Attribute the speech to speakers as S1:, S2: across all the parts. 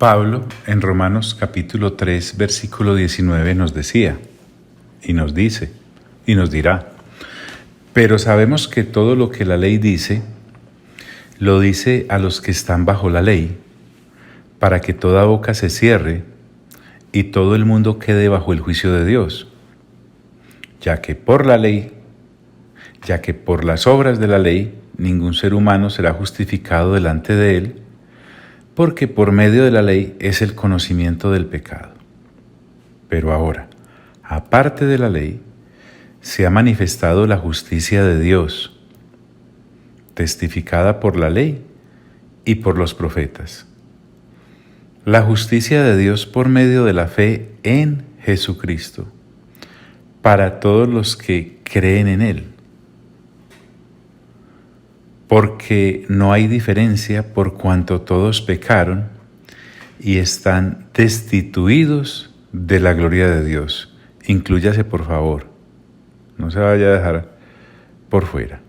S1: Pablo en Romanos capítulo 3, versículo 19 nos decía, y nos dice, y nos dirá, pero sabemos que todo lo que la ley dice, lo dice a los que están bajo la ley, para que toda boca se cierre y todo el mundo quede bajo el juicio de Dios, ya que por las obras de la ley, ningún ser humano será justificado delante de él, porque por medio de la ley es el conocimiento del pecado. Pero ahora, aparte de la ley, se ha manifestado la justicia de Dios, testificada por la ley y por los profetas. La justicia de Dios por medio de la fe en Jesucristo, para todos los que creen en Él. Porque no hay diferencia por cuanto todos pecaron y están destituidos de la gloria de Dios. Inclúyase, por favor. No se vaya a dejar por fuera.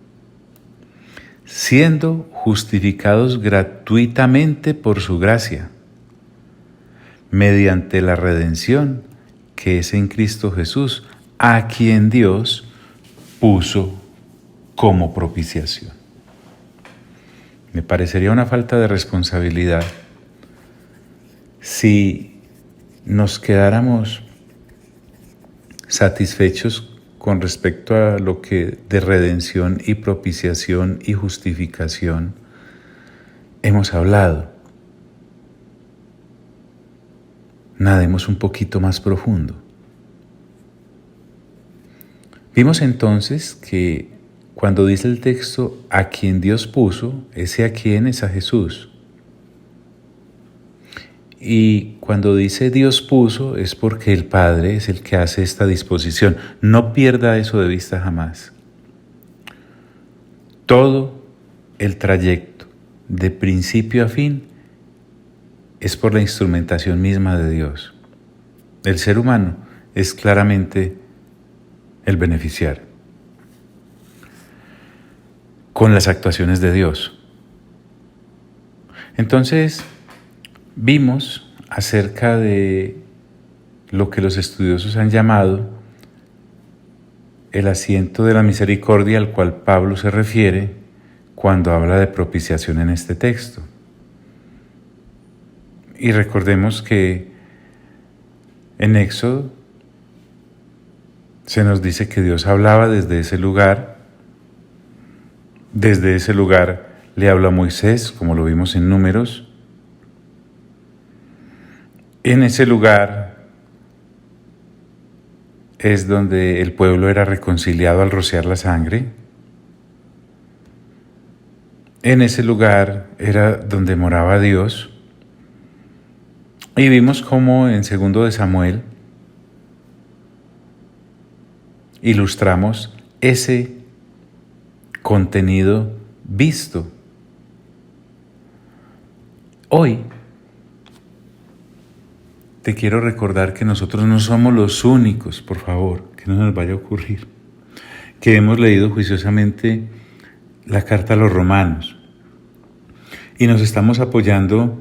S1: Siendo justificados gratuitamente por su gracia, mediante la redención que es en Cristo Jesús, a quien Dios puso como propiciación. Me parecería una falta de responsabilidad si nos quedáramos satisfechos con respecto a lo que de redención y propiciación y justificación hemos hablado. Nademos un poquito más profundo. Vimos entonces que cuando dice el texto, a quien Dios puso, ese a quien es a Jesús. Y cuando dice Dios puso, es porque el Padre es el que hace esta disposición. No pierda eso de vista jamás. Todo el trayecto, de principio a fin, es por la instrumentación misma de Dios. El ser humano es claramente el beneficiario con las actuaciones de Dios. Entonces, vimos acerca de lo que los estudiosos han llamado el asiento de la misericordia al cual Pablo se refiere cuando habla de propiciación en este texto. Y recordemos que en Éxodo se nos dice que Dios hablaba desde ese lugar. Desde ese lugar le habla a Moisés, como lo vimos en Números. En ese lugar es donde el pueblo era reconciliado al rociar la sangre. En ese lugar era donde moraba Dios. Y vimos cómo en 2 de Samuel ilustramos ese contenido visto. Hoy te quiero recordar que nosotros no somos los únicos, por favor, que no nos vaya a ocurrir, que hemos leído juiciosamente la carta a los romanos y nos estamos apoyando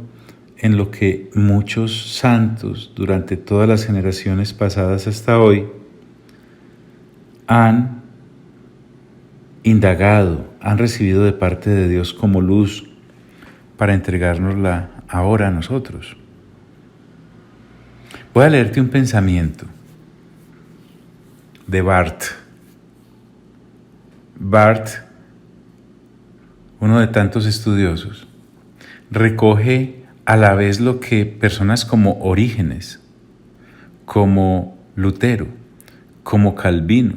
S1: en lo que muchos santos durante todas las generaciones pasadas hasta hoy han indagado, han recibido de parte de Dios como luz para entregárnosla ahora a nosotros. Voy a leerte un pensamiento de Barth. Barth, uno de tantos estudiosos, recoge a la vez lo que personas como Orígenes, como Lutero, como Calvino,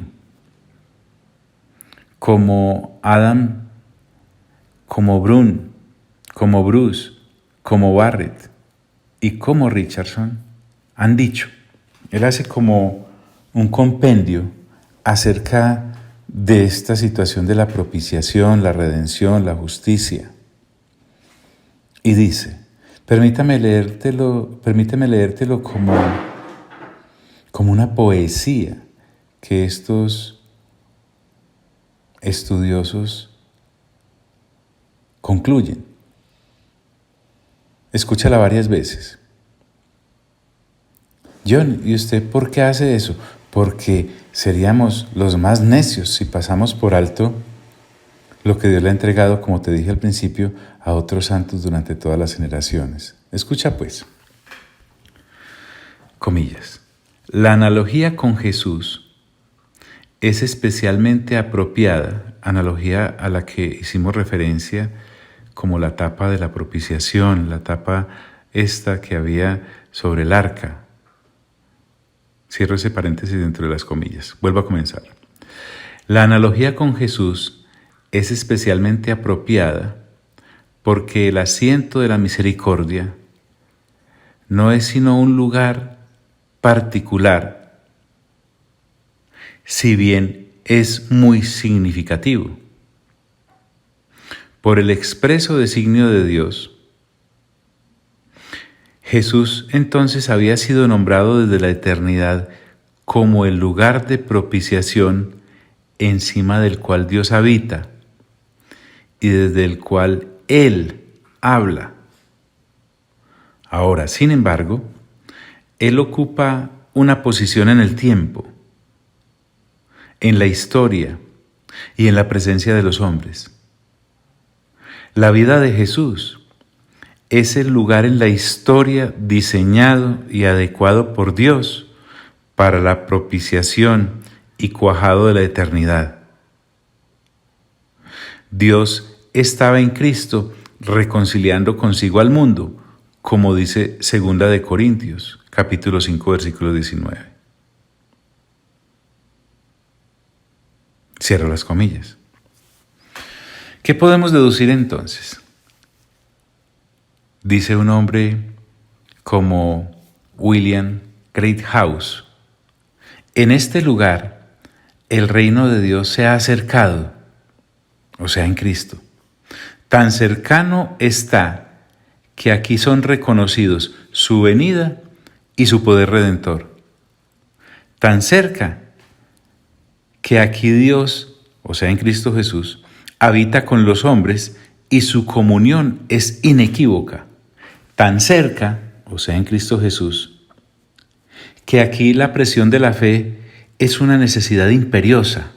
S1: como Adam, como Brun, como Bruce, como Barrett y como Richardson han dicho. Él hace como un compendio acerca de esta situación de la propiciación, la redención, la justicia. Y dice, permíteme leértelo como una poesía que estos estudiosos concluyen. Escúchala varias veces. John, ¿y usted por qué hace eso? Porque seríamos los más necios si pasamos por alto lo que Dios le ha entregado, como te dije al principio, a otros santos durante todas las generaciones. Escucha pues, comillas, la analogía con Jesús es especialmente apropiada, analogía a la que hicimos referencia como la tapa de la propiciación, la tapa esta que había sobre el arca. Cierro ese paréntesis dentro de las comillas. Vuelvo a comenzar. La analogía con Jesús es especialmente apropiada porque el asiento de la misericordia no es sino un lugar particular, si bien es muy significativo. Por el expreso designio de Dios, Jesús entonces había sido nombrado desde la eternidad como el lugar de propiciación encima del cual Dios habita y desde el cual Él habla. Ahora, sin embargo, Él ocupa una posición en el tiempo, en la historia y en la presencia de los hombres. La vida de Jesús es el lugar en la historia diseñado y adecuado por Dios para la propiciación y cuajado de la eternidad. Dios estaba en Cristo reconciliando consigo al mundo, como dice 2 de Corintios, capítulo 5, versículo 19. Cierro las comillas. ¿Qué podemos deducir entonces? Dice un hombre como William Greathouse, en este lugar el reino de Dios se ha acercado, o sea, en Cristo. Tan cercano está que aquí son reconocidos su venida y su poder redentor. Tan cerca que aquí Dios, o sea, en Cristo Jesús, habita con los hombres y su comunión es inequívoca. Tan cerca, o sea, en Cristo Jesús, que aquí la presión de la fe es una necesidad imperiosa.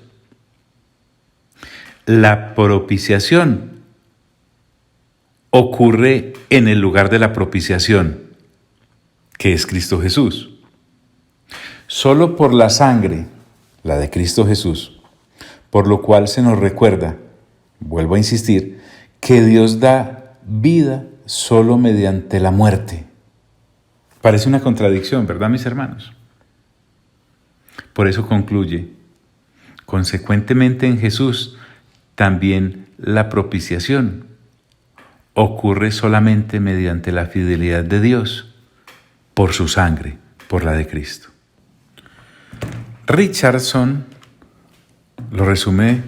S1: La propiciación ocurre en el lugar de la propiciación, que es Cristo Jesús. Solo por la sangre, la de Cristo Jesús, por lo cual se nos recuerda, vuelvo a insistir, que Dios da vida solo mediante la muerte. Parece una contradicción, ¿verdad, mis hermanos? Por eso concluye, consecuentemente en Jesús, también la propiciación ocurre solamente mediante la fidelidad de Dios por su sangre, por la de Cristo. Richardson lo resume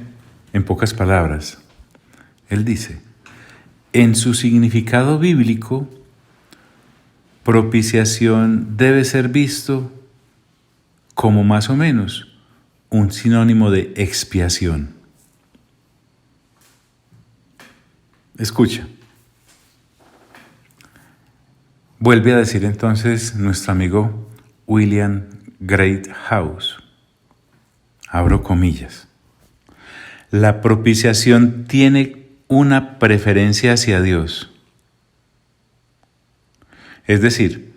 S1: en pocas palabras. Él dice, en su significado bíblico, propiciación debe ser visto como más o menos un sinónimo de expiación. Escucha. Vuelve a decir entonces nuestro amigo William Greathouse. Abro comillas. La propiciación tiene una preferencia hacia Dios. Es decir,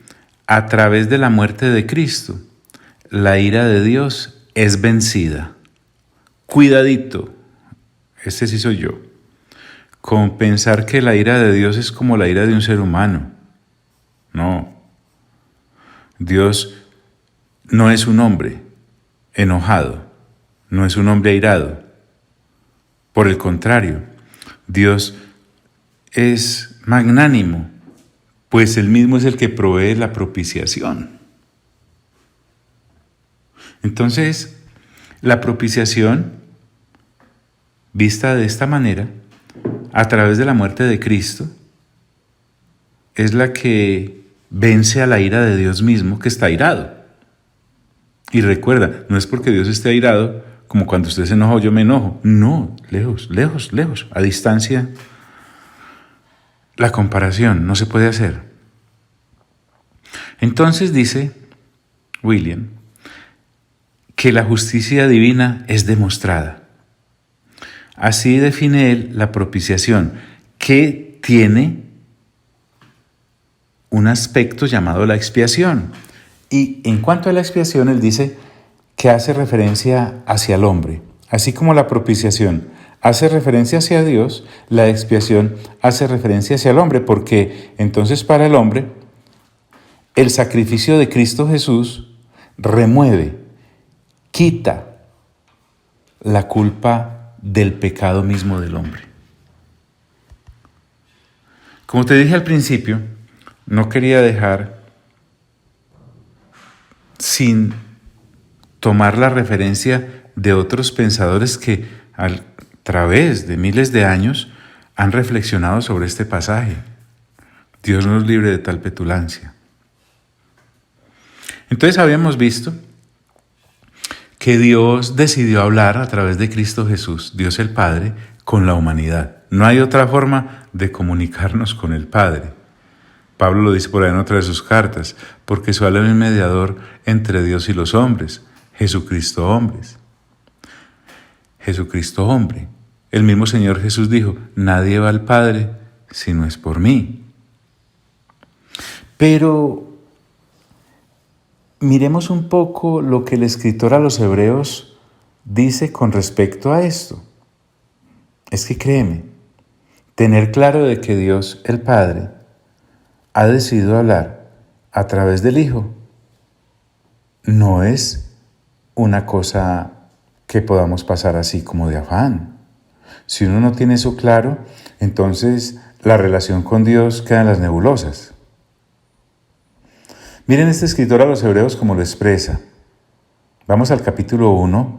S1: a través de la muerte de Cristo, la ira de Dios es vencida. Cuidadito, este sí soy yo, con pensar que la ira de Dios es como la ira de un ser humano. No, Dios no es un hombre enojado, no es un hombre airado. Por el contrario, Dios es magnánimo, pues Él mismo es el que provee la propiciación. Entonces, la propiciación, vista de esta manera, a través de la muerte de Cristo, es la que vence a la ira de Dios mismo, que está airado. Y recuerda, no es porque Dios esté airado, como cuando usted se enoja o yo me enojo. No, lejos, lejos, lejos, a distancia. La comparación no se puede hacer. Entonces dice William, que la justicia divina es demostrada. Así define él la propiciación, que tiene un aspecto llamado la expiación. Y en cuanto a la expiación, él dice que hace referencia hacia el hombre. Así como la propiciación hace referencia hacia Dios, la expiación hace referencia hacia el hombre, porque entonces para el hombre el sacrificio de Cristo Jesús remueve, quita la culpa del pecado mismo del hombre. Como te dije al principio, no quería dejar sin tomar la referencia de otros pensadores que a través de miles de años han reflexionado sobre este pasaje. Dios nos libre de tal petulancia. Entonces habíamos visto que Dios decidió hablar a través de Cristo Jesús, Dios el Padre, con la humanidad. No hay otra forma de comunicarnos con el Padre. Pablo lo dice por ahí en otra de sus cartas, porque solo hay un mediador entre Dios y los hombres, Jesucristo hombre. El mismo Señor Jesús dijo, nadie va al Padre si no es por mí. Pero miremos un poco lo que el escritor a los Hebreos dice con respecto a esto. Es que créeme, tener claro de que Dios, el Padre, ha decidido hablar a través del Hijo, no es una cosa que podamos pasar así como de afán. Si uno no tiene eso claro, entonces la relación con Dios queda en las nebulosas. Miren este escritor a los Hebreos como lo expresa. Vamos al capítulo 1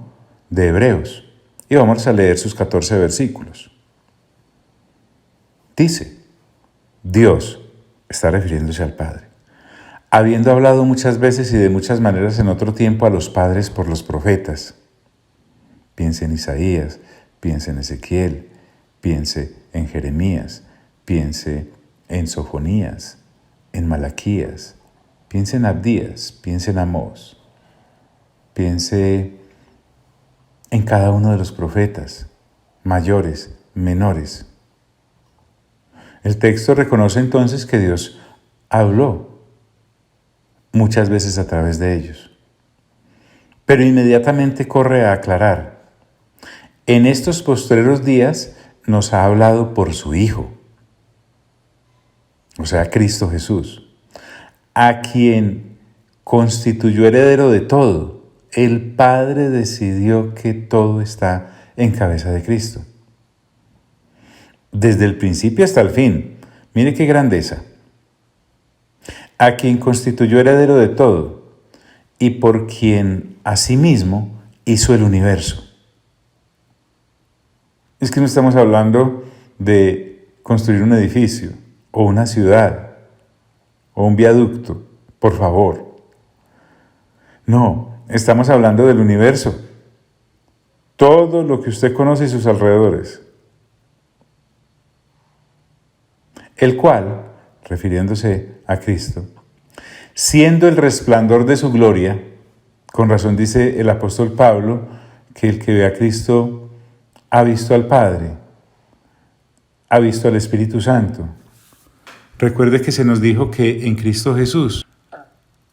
S1: de Hebreos y vamos a leer sus 14 versículos. Dice, Dios, está refiriéndose al Padre, habiendo hablado muchas veces y de muchas maneras en otro tiempo a los padres por los profetas. Piense en Isaías, piense en Ezequiel, piense en Jeremías, piense en Sofonías, en Malaquías, piense en Abdías, piense en Amós, piense en cada uno de los profetas, mayores, menores. El texto reconoce entonces que Dios habló muchas veces a través de ellos, pero inmediatamente corre a aclarar. En estos postreros días nos ha hablado por su Hijo, o sea, Cristo Jesús, a quien constituyó heredero de todo. El Padre decidió que todo está en cabeza de Cristo. Desde el principio hasta el fin. Mire qué grandeza. A quien constituyó heredero de todo y por quien asimismo hizo el universo. Es que no estamos hablando de construir un edificio o una ciudad o un viaducto, por favor. No, estamos hablando del universo. Todo lo que usted conoce y sus alrededores. El cual, refiriéndose a Cristo, siendo el resplandor de su gloria, con razón dice el apóstol Pablo, que el que ve a Cristo ha visto al Padre, ha visto al Espíritu Santo. Recuerde que se nos dijo que en Cristo Jesús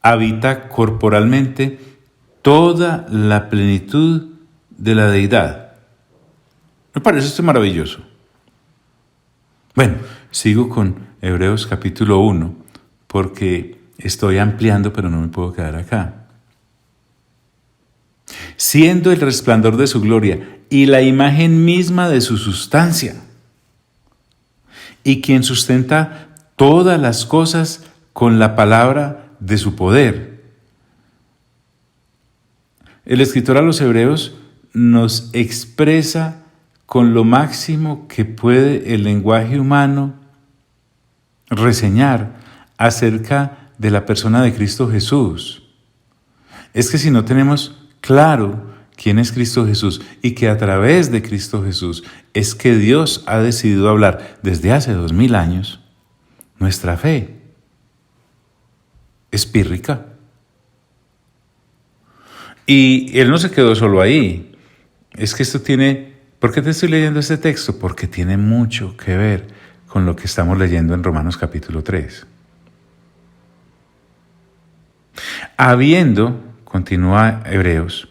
S1: habita corporalmente toda la plenitud de la deidad. Me parece esto maravilloso. Bueno, sigo con Hebreos capítulo 1, porque estoy ampliando, pero no me puedo quedar acá. Siendo el resplandor de su gloria y la imagen misma de su sustancia, y quien sustenta todas las cosas con la palabra de su poder. El escritor a los Hebreos nos expresa con lo máximo que puede el lenguaje humano reseñar acerca de la persona de Cristo Jesús. Es que si no tenemos claro quién es Cristo Jesús y que a través de Cristo Jesús es que Dios ha decidido hablar desde hace 2000 años, nuestra fe es pírrica. Y él no se quedó solo ahí. Es que esto tiene... ¿Por qué te estoy leyendo este texto? Porque tiene mucho que ver con lo que estamos leyendo en Romanos capítulo 3. Habiendo, continúa Hebreos,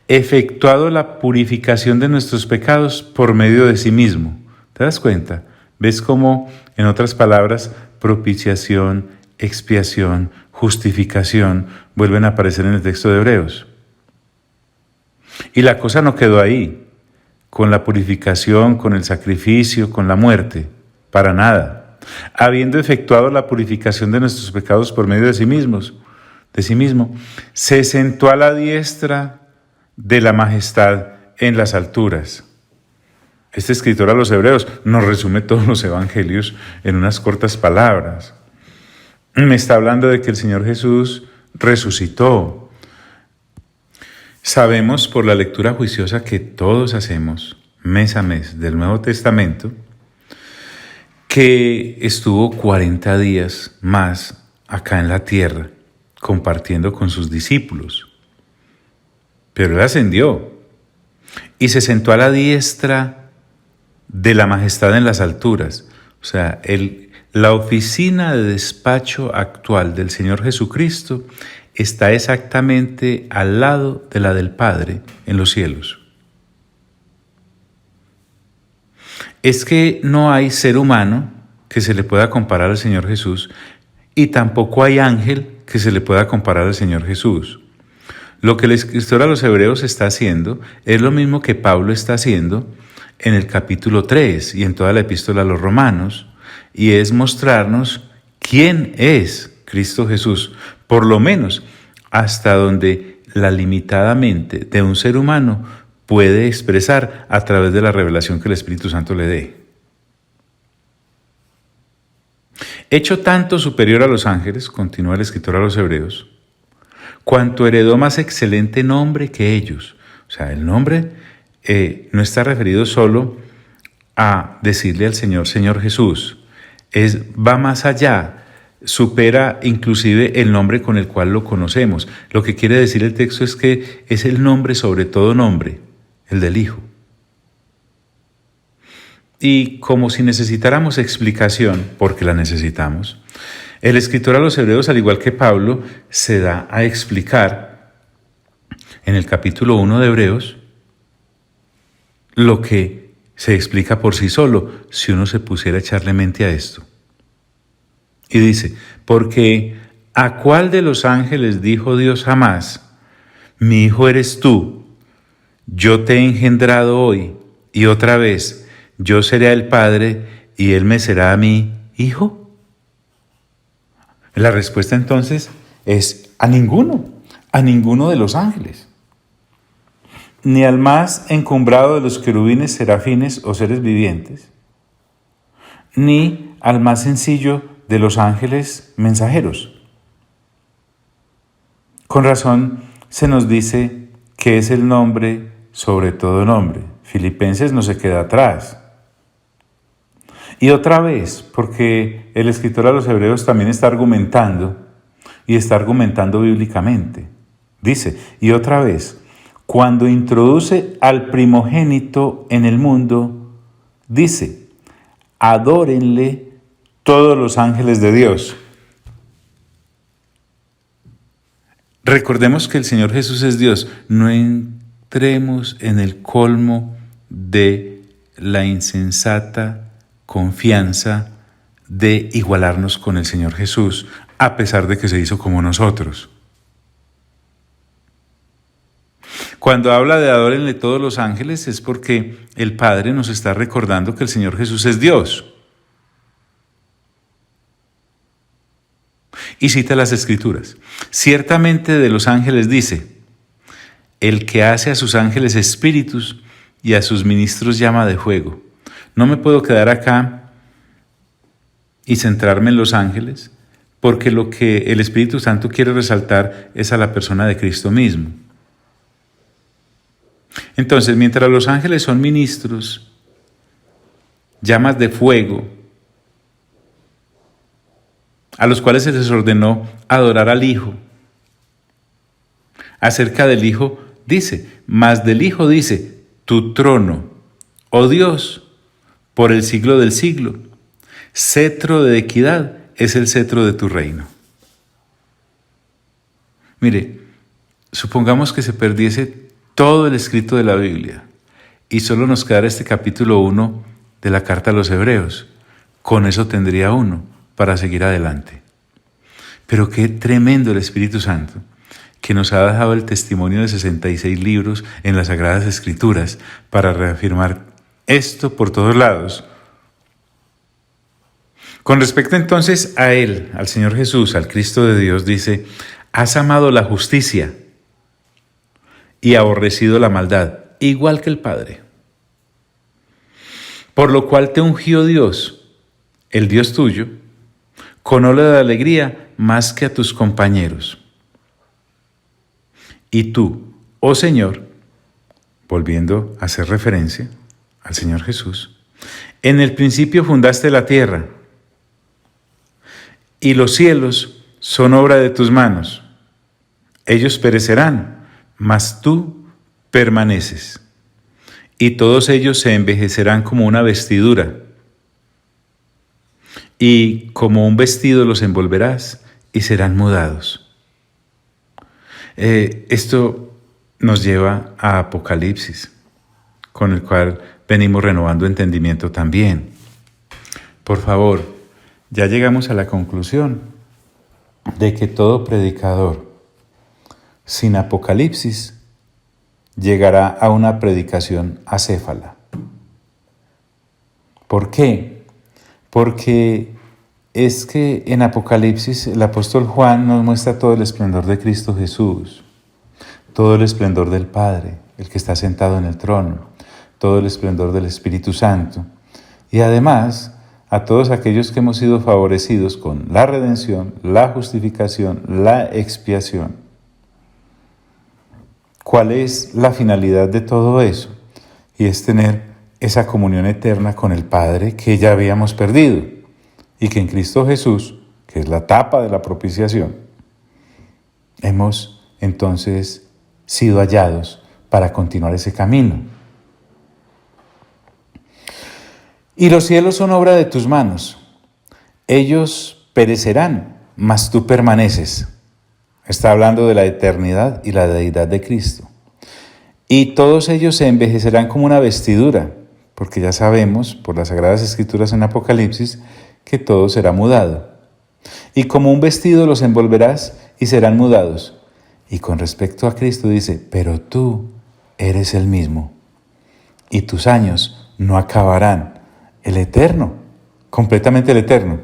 S1: efectuado la purificación de nuestros pecados por medio de sí mismo. ¿Te das cuenta? ¿Ves cómo, en otras palabras, propiciación, expiación, justificación vuelven a aparecer en el texto de Hebreos? Y la cosa no quedó ahí, con la purificación, con el sacrificio, con la muerte, para nada. Habiendo efectuado la purificación de nuestros pecados por medio de sí mismo, se sentó a la diestra de la majestad en las alturas. Este escritor a los Hebreos nos resume todos los evangelios en unas cortas palabras. Me está hablando de que el Señor Jesús resucitó. Sabemos por la lectura juiciosa que todos hacemos mes a mes del Nuevo Testamento que estuvo 40 días más acá en la tierra compartiendo con sus discípulos. Pero él ascendió y se sentó a la diestra de la majestad en las alturas. O sea, la oficina de despacho actual del Señor Jesucristo está exactamente al lado de la del Padre en los cielos. Es que no hay ser humano que se le pueda comparar al Señor Jesús y tampoco hay ángel que se le pueda comparar al Señor Jesús. Lo que el escritor a los Hebreos está haciendo es lo mismo que Pablo está haciendo en el capítulo 3 y en toda la epístola a los Romanos, y es mostrarnos quién es Cristo Jesús, por lo menos hasta donde la limitada mente de un ser humano puede expresar a través de la revelación que el Espíritu Santo le dé. Hecho tanto superior a los ángeles, continúa el escritor a los Hebreos, cuanto heredó más excelente nombre que ellos. O sea, el nombre no está referido solo a decirle al Señor, Señor Jesús. Va más allá, supera inclusive el nombre con el cual lo conocemos. Lo que quiere decir el texto es que es el nombre sobre todo nombre, el del Hijo. Y como si necesitáramos explicación, porque la necesitamos, el escritor a los Hebreos, al igual que Pablo, se da a explicar en el capítulo 1 de Hebreos lo que se explica por sí solo si uno se pusiera a echarle mente a esto. Y dice, porque ¿a cuál de los ángeles dijo Dios jamás, mi hijo eres tú, yo te he engendrado hoy, y otra vez, yo seré el Padre y él me será a mí hijo? La respuesta entonces es a ninguno de los ángeles, ni al más encumbrado de los querubines, serafines o seres vivientes, ni al más sencillo de los ángeles mensajeros. Con razón se nos dice que es el nombre sobre todo nombre. Filipenses no se queda atrás. Y otra vez, porque el escritor a los Hebreos también está argumentando, y está argumentando bíblicamente. Dice, y otra vez, cuando introduce al primogénito en el mundo, dice, adórenle todos los ángeles de Dios. Recordemos que el Señor Jesús es Dios. No entremos en el colmo de la insensata confianza de igualarnos con el Señor Jesús, a pesar de que se hizo como nosotros. Cuando habla de adórenle todos los ángeles es porque el Padre nos está recordando que el Señor Jesús es Dios. Y cita las Escrituras. Ciertamente de los ángeles dice, el que hace a sus ángeles espíritus y a sus ministros llama de fuego. No me puedo quedar acá y centrarme en los ángeles, porque lo que el Espíritu Santo quiere resaltar es a la persona de Cristo mismo. Entonces, mientras los ángeles son ministros, llamas de fuego, a los cuales se les ordenó adorar al Hijo, Acerca del Hijo dice, mas del Hijo dice, tu trono, oh Dios, por el siglo del siglo. Cetro de equidad es el cetro de tu reino. Mire, supongamos que se perdiese todo el escrito de la Biblia y solo nos quedara este capítulo 1 de la carta a los Hebreos. Con eso tendría uno para seguir adelante. Pero qué tremendo el Espíritu Santo, que nos ha dejado el testimonio de 66 libros en las Sagradas Escrituras para reafirmar esto por todos lados. Con respecto entonces a Él, al Señor Jesús, al Cristo de Dios, dice, has amado la justicia y aborrecido la maldad, igual que el Padre. Por lo cual te ungió Dios, el Dios tuyo, con óleo de alegría más que a tus compañeros. Y tú, oh Señor, volviendo a hacer referencia al Señor Jesús, en el principio fundaste la tierra, y los cielos son obra de tus manos. Ellos perecerán, mas tú permaneces, y todos ellos se envejecerán como una vestidura, y como un vestido los envolverás, y serán mudados. Esto nos lleva a Apocalipsis, con el cual venimos renovando entendimiento también. Por favor, ya llegamos a la conclusión de que todo predicador sin Apocalipsis llegará a una predicación acéfala. ¿Por qué? Porque es que en Apocalipsis el apóstol Juan nos muestra todo el esplendor de Cristo Jesús, todo el esplendor del Padre, el que está sentado en el trono, todo el esplendor del Espíritu Santo, y además a todos aquellos que hemos sido favorecidos con la redención, la justificación, la expiación. ¿Cuál es la finalidad de todo eso? Y es tener esa comunión eterna con el Padre que ya habíamos perdido y que en Cristo Jesús, que es la tapa de la propiciación, hemos entonces sido hallados para continuar ese camino. Y los cielos son obra de tus manos. Ellos perecerán, mas tú permaneces. Está hablando de la eternidad y la deidad de Cristo. Y todos ellos se envejecerán como una vestidura, porque ya sabemos, por las Sagradas Escrituras en Apocalipsis, que todo será mudado. Y como un vestido los envolverás y serán mudados. Y con respecto a Cristo dice, pero tú eres el mismo, y tus años no acabarán. El eterno, completamente el eterno.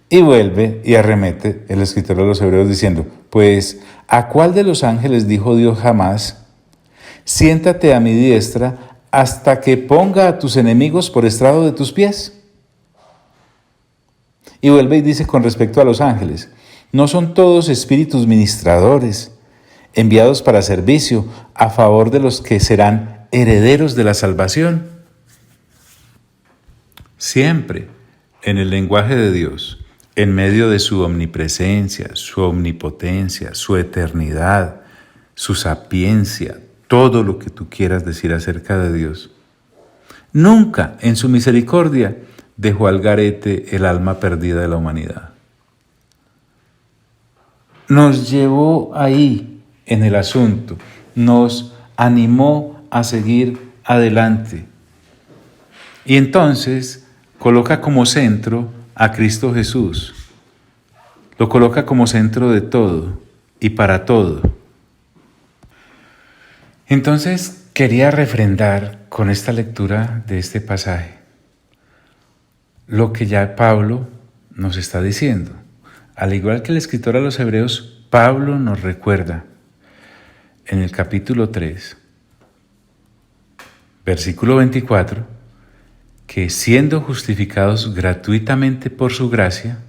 S1: Y vuelve y arremete el escritor de los Hebreos diciendo, pues, ¿a cuál de los ángeles dijo Dios jamás? Siéntate a mi diestra hasta que ponga a tus enemigos por estrado de tus pies. Y vuelve y dice con respecto a los ángeles, ¿no son todos espíritus ministradores, enviados para servicio a favor de los que serán herederos de la salvación? Siempre en el lenguaje de Dios, en medio de su omnipresencia, su omnipotencia, su eternidad, su sapiencia, todo lo que tú quieras decir acerca de Dios. Nunca en su misericordia dejó al garete el alma perdida de la humanidad. Nos llevó ahí en el asunto, nos animó a seguir adelante. Y entonces coloca como centro a Cristo Jesús. Lo coloca como centro de todo y para todo. Entonces quería refrendar con esta lectura de este pasaje lo que ya Pablo nos está diciendo. Al igual que el escritor a los Hebreos, Pablo nos recuerda en el capítulo 3, versículo 24, que siendo justificados gratuitamente por su gracia,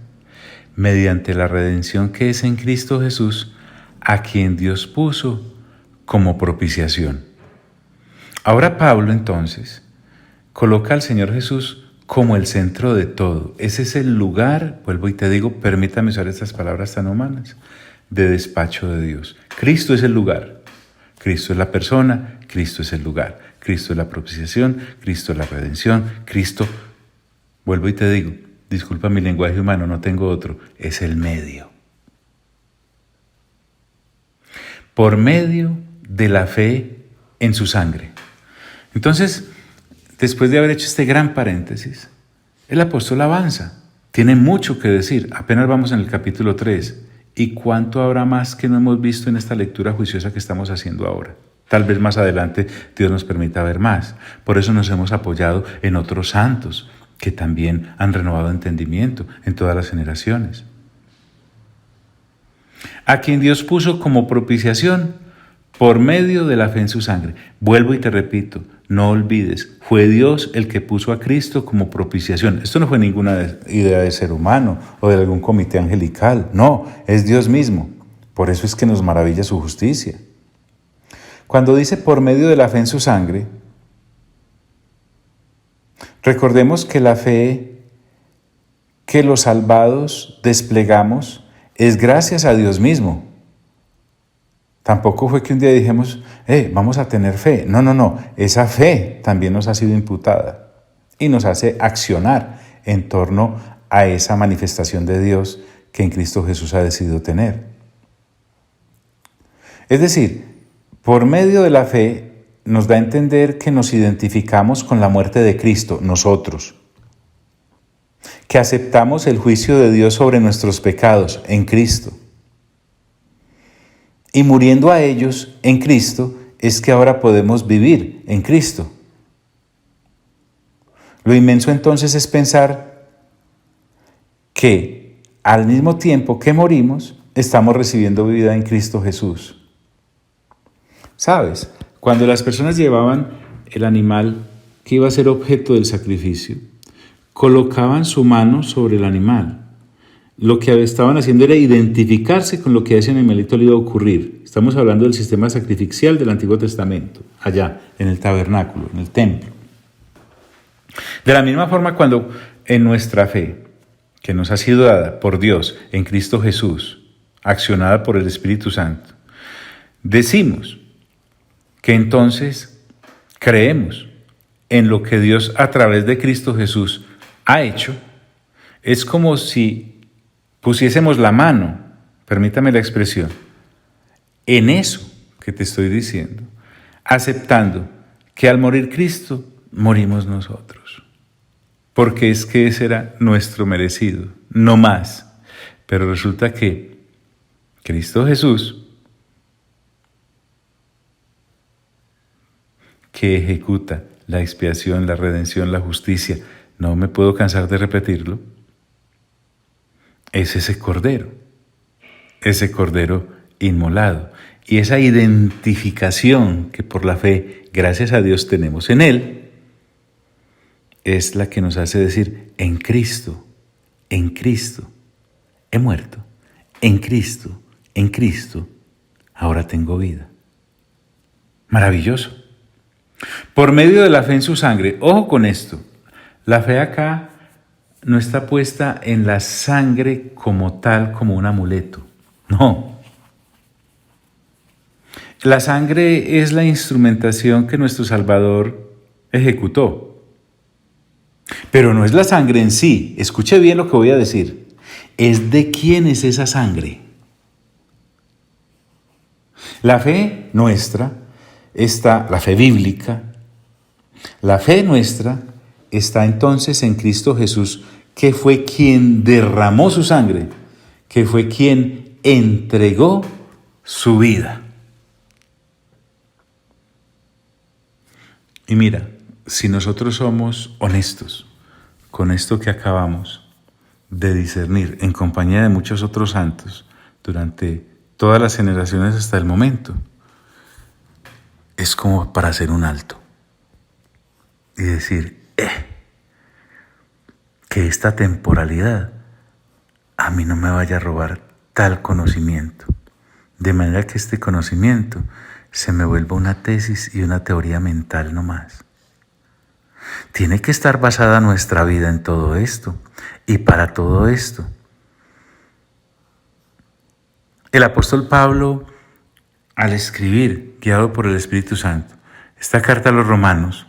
S1: mediante la redención que es en Cristo Jesús, a quien Dios puso como propiciación. Ahora Pablo entonces coloca al Señor Jesús como el centro de todo. Ese es el lugar, vuelvo y te digo, permítame usar estas palabras tan humanas, de despacho de Dios. Cristo es el lugar, Cristo es la persona, Cristo es el lugar, Cristo es la propiciación, Cristo es la redención, Cristo, vuelvo y te digo, disculpa mi lenguaje humano, no tengo otro, es el medio. Por medio de la fe en su sangre. Entonces, después de haber hecho este gran paréntesis, el apóstol avanza. Tiene mucho que decir. Apenas vamos en el capítulo 3. ¿Y cuánto habrá más que no hemos visto en esta lectura juiciosa que estamos haciendo ahora? Tal vez más adelante Dios nos permita ver más. Por eso nos hemos apoyado en otros santos que también han renovado entendimiento en todas las generaciones. A quien Dios puso como propiciación por medio de la fe en su sangre. Vuelvo y te repito, no olvides, fue Dios el que puso a Cristo como propiciación. Esto no fue ninguna idea de ser humano o de algún comité angelical, no, es Dios mismo. Por eso es que nos maravilla su justicia. Cuando dice por medio de la fe en su sangre, recordemos que la fe que los salvados desplegamos es gracias a Dios mismo. Tampoco fue que un día dijimos, vamos a tener fe. No. Esa fe también nos ha sido imputada y nos hace accionar en torno a esa manifestación de Dios que en Cristo Jesús ha decidido tener. Es decir, por medio de la fe nos da a entender que nos identificamos con la muerte de Cristo, nosotros. Que aceptamos el juicio de Dios sobre nuestros pecados en Cristo. Y muriendo a ellos en Cristo, es que ahora podemos vivir en Cristo. Lo inmenso entonces es pensar que al mismo tiempo que morimos, estamos recibiendo vida en Cristo Jesús. ¿Sabes? Cuando las personas llevaban el animal que iba a ser objeto del sacrificio, colocaban su mano sobre el animal. Lo que estaban haciendo era identificarse con lo que a ese animalito le iba a ocurrir. Estamos hablando del sistema sacrificial del Antiguo Testamento, allá, en el tabernáculo, en el templo. De la misma forma, cuando en nuestra fe, que nos ha sido dada por Dios en Cristo Jesús, accionada por el Espíritu Santo, decimos que entonces creemos en lo que Dios a través de Cristo Jesús ha hecho, es como si pusiésemos la mano, permítame la expresión, en eso que te estoy diciendo, aceptando que al morir Cristo, morimos nosotros. Porque es que ese era nuestro merecido, no más. Pero resulta que Cristo Jesús, que ejecuta la expiación, la redención, la justicia, no me puedo cansar de repetirlo, es ese cordero inmolado. Y esa identificación que por la fe, gracias a Dios, tenemos en Él, es la que nos hace decir, en Cristo, he muerto, en Cristo, ahora tengo vida. Maravilloso. Por medio de la fe en su sangre, ojo con esto, la fe acá no está puesta en la sangre como tal, como un amuleto. No. La sangre es la instrumentación que nuestro Salvador ejecutó. Pero no es la sangre en sí. Escuche bien lo que voy a decir. Es de quién es esa sangre. La fe nuestra está, la fe bíblica, la fe nuestra está entonces en Cristo Jesús, que fue quien derramó su sangre, que fue quien entregó su vida. Y mira, si nosotros somos honestos con esto que acabamos de discernir en compañía de muchos otros santos durante todas las generaciones hasta el momento, es como para hacer un alto y decir, que esta temporalidad a mí no me vaya a robar tal conocimiento, de manera que este conocimiento se me vuelva una tesis y una teoría mental no más. Tiene que estar basada nuestra vida en todo esto, y para todo esto El apóstol Pablo, al escribir, guiado por el Espíritu Santo, esta carta a los romanos,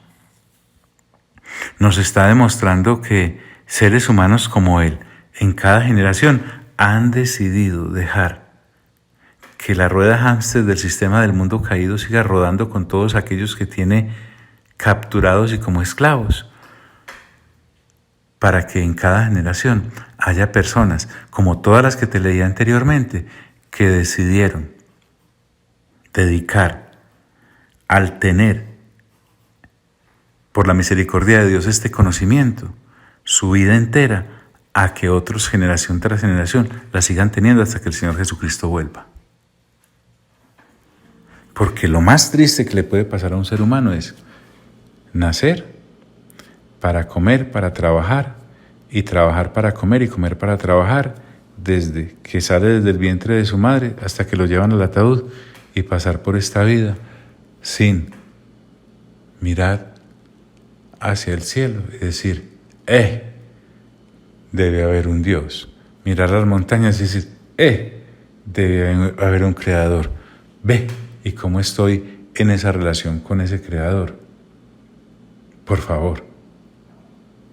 S1: nos está demostrando que seres humanos como él, en cada generación, han decidido dejar que la rueda hámster del sistema del mundo caído siga rodando con todos aquellos que tiene capturados y como esclavos, para que en cada generación haya personas, como todas las que te leí anteriormente, que decidieron dedicar al tener, por la misericordia de Dios, este conocimiento, su vida entera, a que otros, generación tras generación, la sigan teniendo hasta que el Señor Jesucristo vuelva. Porque lo más triste que le puede pasar a un ser humano es nacer para comer, para trabajar, y trabajar para comer y comer para trabajar, desde que sale desde el vientre de su madre hasta que lo llevan al ataúd, y pasar por esta vida sin mirar hacia el cielo y decir, debe haber un Dios. Mirar las montañas y decir, debe haber un Creador. Ve, ¿y cómo estoy en esa relación con ese Creador? Por favor,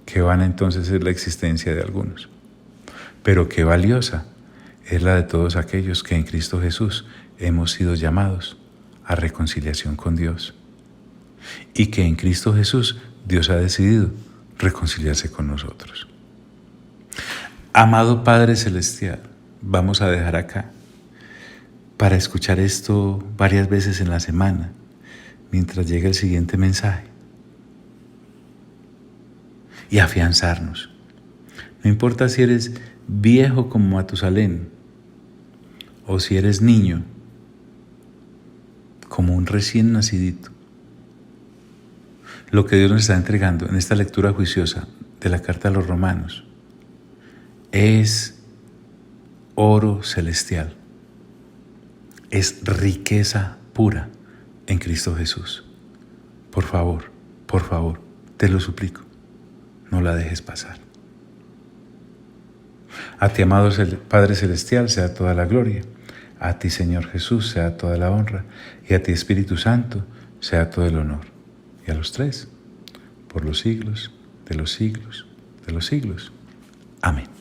S1: qué vana entonces es la existencia de algunos, pero qué valiosa es la de todos aquellos que en Cristo Jesús hemos sido llamados a reconciliación con Dios, y que en Cristo Jesús Dios ha decidido reconciliarse con nosotros. Amado Padre Celestial, vamos a dejar acá para escuchar esto varias veces en la semana, mientras llega el siguiente mensaje, y afianzarnos. No importa si eres viejo como Matusalén o si eres niño como un recién nacidito. Lo que Dios nos está entregando en esta lectura juiciosa de la carta a los romanos es oro celestial, es riqueza pura en Cristo Jesús. Por favor, te lo suplico, no la dejes pasar. A ti, amado Padre Celestial, sea toda la gloria. A ti, Señor Jesús, sea toda la honra. Y a ti, Espíritu Santo, sea todo el honor. Y a los tres, por los siglos de los siglos de los siglos. Amén.